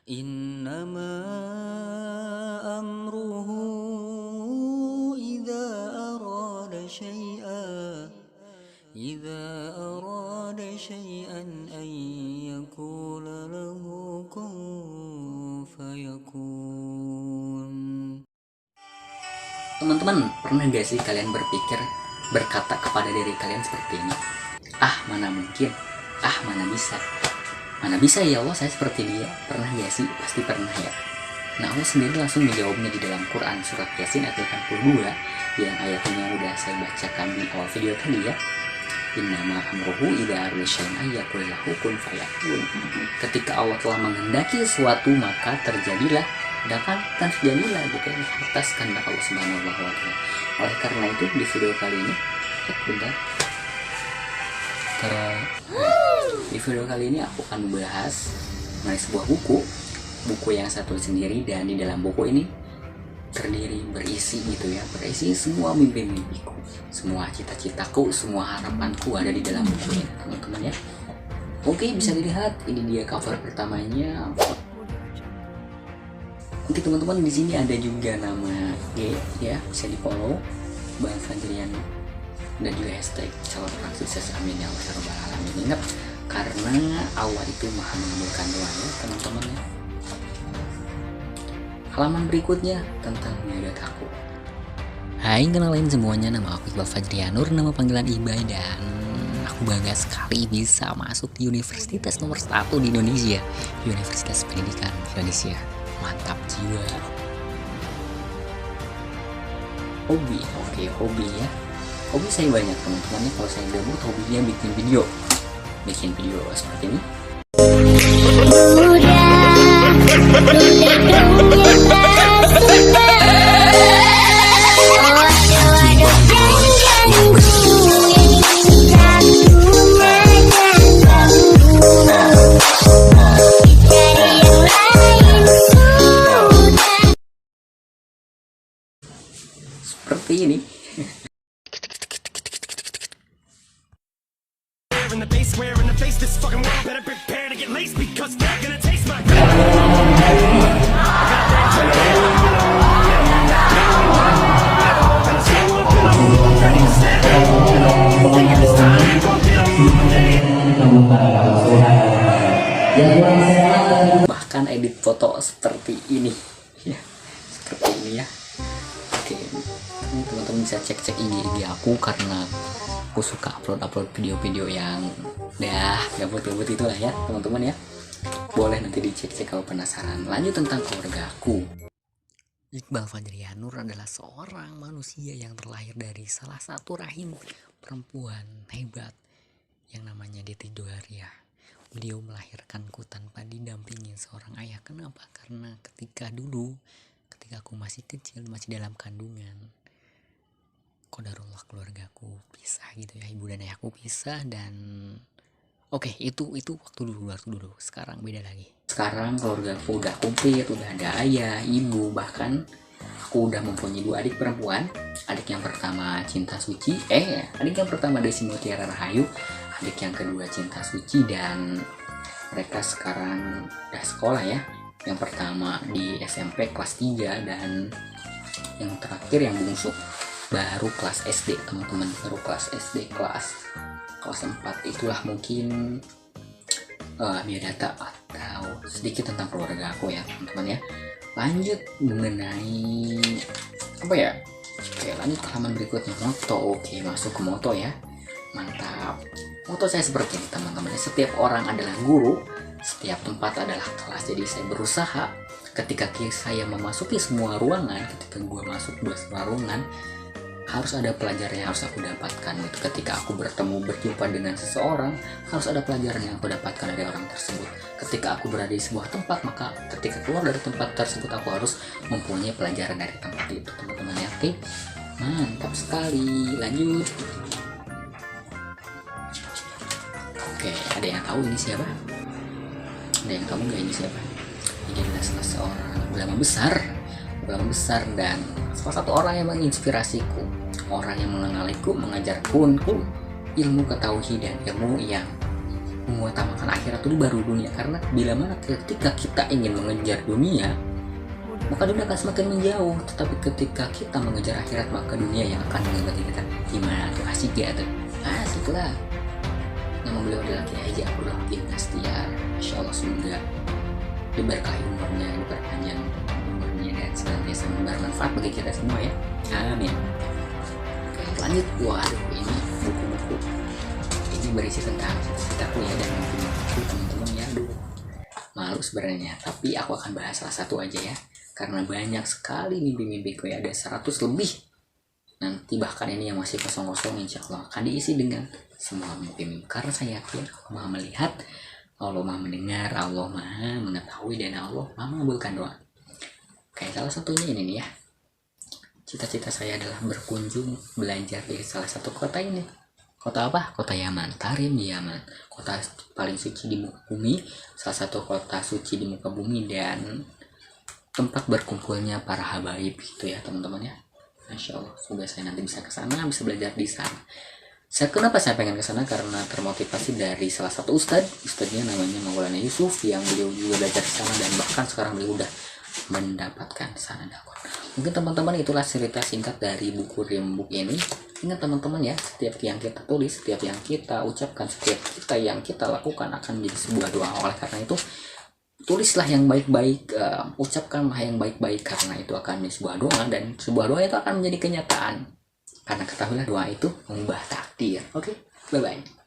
إنما أمره إذا أراد شيئا أن يقول له كن فيكون. Teman-teman, pernah gak sih kalian berkata kepada diri kalian seperti ini? Ah, mana mungkin? Ah, mana bisa? Mana bisa ya Allah, saya seperti dia? Pernah gak sih? Pasti pernah ya. Nah, Allah sendiri langsung menjawabnya di dalam Quran surat Yasin ayat 82 yang ayatnya udah saya bacakan di awal video tadi ya. Innama amruhu idza arada syai'an yaqul lahu kun fayakun. Ketika Allah telah menghendaki sesuatu maka terjadilah, terjadilah gitu ya, atas kehendak Allah Subhanahu wa taala. Oleh karena itu di video kali ini aku akan membahas mengenai sebuah buku yang saya tulis sendiri, dan di dalam buku ini berisi semua mimpi-mimpiku, semua cita-citaku, semua harapanku ada di dalam buku ini, teman-teman ya. Oke, bisa dilihat ini dia cover pertamanya. Oke teman-teman, di sini ada juga nama G ya, bisa di follow Bang Fajrian, dan juga hashtag calon orang sukses amin ya Allah rabbal alamin. Ingat, karena Allah itu maha mengabulkan doa ya teman-teman ya. Halaman berikutnya tentang menjaga aku. Hai, kenalin semuanya, nama aku Iqbal Fajrianur, nama panggilan Ibai, dan aku bangga sekali bisa masuk di universitas nomor 1 di Indonesia, Universitas Pendidikan Indonesia. Mantap jiwa. Hobi, oke, hobi ya. Hobi saya banyak teman-teman ya. Kalau saya gabut, hobinya bikin video seperti ini. Seperti ini. Bahkan edit foto seperti ini ya, ya. Oke, teman-teman bisa cek IG aku karena aku suka upload video-video yang gabut itulah ya teman-teman ya. Boleh nanti dicek kalau penasaran. Lanjut tentang keluarga aku. Iqbal Fajrianur adalah seorang manusia yang terlahir dari salah satu rahim perempuan hebat yang namanya Deti Doaria. Beliau melahirkanku tanpa didampingi seorang ayah. Kenapa? Karena ketika aku masih kecil, masih dalam kandungan, qadarullah keluargaku pisah gitu ya, ibu dan ayahku pisah. Dan oke, itu waktu dulu. Sekarang beda lagi. Sekarang keluargaku udah komplit, udah ada ayah, ibu, bahkan aku udah mempunyai 2 adik perempuan. Adik yang pertama Cinta Suci, adik yang pertama Desi Mutiara Rahayu, adik yang kedua Cinta Suci, dan mereka sekarang udah sekolah ya. Yang pertama di SMP kelas 3, dan yang terakhir yang bungsu baru kelas SD teman-teman, baru kelas SD kelas 4. Itulah mungkin biodata atau sedikit tentang keluarga aku ya teman-teman ya. Lanjut mengenai Oke, lanjut ke halaman berikutnya, moto. Oke, masuk ke moto ya. Mantap. Moto saya seperti ini teman-teman, setiap orang adalah guru, setiap tempat adalah kelas. Jadi saya berusaha ketika saya memasuki semua ruangan, ketika gue masuk semua ruangan, harus ada pelajaran yang harus aku dapatkan gitu. Ketika aku berjumpa dengan seseorang, harus ada pelajaran yang aku dapatkan dari orang tersebut. Ketika aku berada di sebuah tempat, maka ketika keluar dari tempat tersebut aku harus mempunyai pelajaran dari tempat itu teman-teman ya. Oke, mantap sekali. Lanjut. Oke, ada yang tahu ini siapa? Ada yang tahu nggak ini siapa? Ini adalah salah seorang ulama besar dan salah satu orang yang menginspirasiku, orang yang mengenaliku, mengajarku ilmu ketauhidan, ilmu yang mengutamakan akhirat dulu baru dunia. Karena bila mana ketika kita ingin mengejar dunia, maka dunia akan semakin menjauh. Tetapi ketika kita mengejar akhirat, maka dunia yang akan mengikuti kita. Gimana tuh, asik ya tuh? Asik lah. Nama beliau adalah Kiai Haji Abdullah bin Astiar. Insya Allah semoga diberkahi umurnya, diperpanjang umurnya, dan senantiasa bermanfaat bagi kita semua ya. Amin. Oke, lanjut. Waduh, ini buku-buku ini berisi tentang cita-citaku ya, dan mimpi-mimpiku teman-teman ya. Aduh, malu sebenarnya, tapi aku akan bahas salah satu aja ya, karena banyak sekali mimpi-mimpiku ya, ada 100 lebih. Nanti bahkan ini yang masih kosong-kosong insya Allah akan diisi dengan semua mimpi-mimpi, karena saya yakin Allah Maha melihat, Allah Maha mendengar, Allah Maha mengetahui, dan Allah Maha mengabulkan doa. Oke, salah satunya ini nih ya, cita-cita saya adalah berkunjung belajar di salah satu kota ini. Kota apa? Kota Yaman, Tarim di Yaman, kota paling suci di muka bumi, salah satu kota suci di muka bumi, dan tempat berkumpulnya para habaib gitu ya teman-teman ya. Masya Allah, semoga saya nanti bisa ke sana, bisa belajar di sana. Kenapa saya pengen ke sana? Karena termotivasi dari salah satu ustadznya namanya Maulana Yusuf, yang beliau juga belajar di sana, dan bahkan sekarang beliau udah mendapatkan sana dakwah. Mungkin teman-teman itulah cerita singkat dari buku Rimbuk ini. Ingat teman-teman ya, setiap yang kita tulis, setiap yang kita ucapkan, setiap yang kita lakukan akan menjadi sebuah doa. Oleh karena itu, tulislah yang baik-baik, ucapkanlah yang baik-baik, karena itu akan menjadi sebuah doa, dan sebuah doa itu akan menjadi kenyataan. Karena ketahuilah doa itu mengubah takdir. Oke, bye-bye.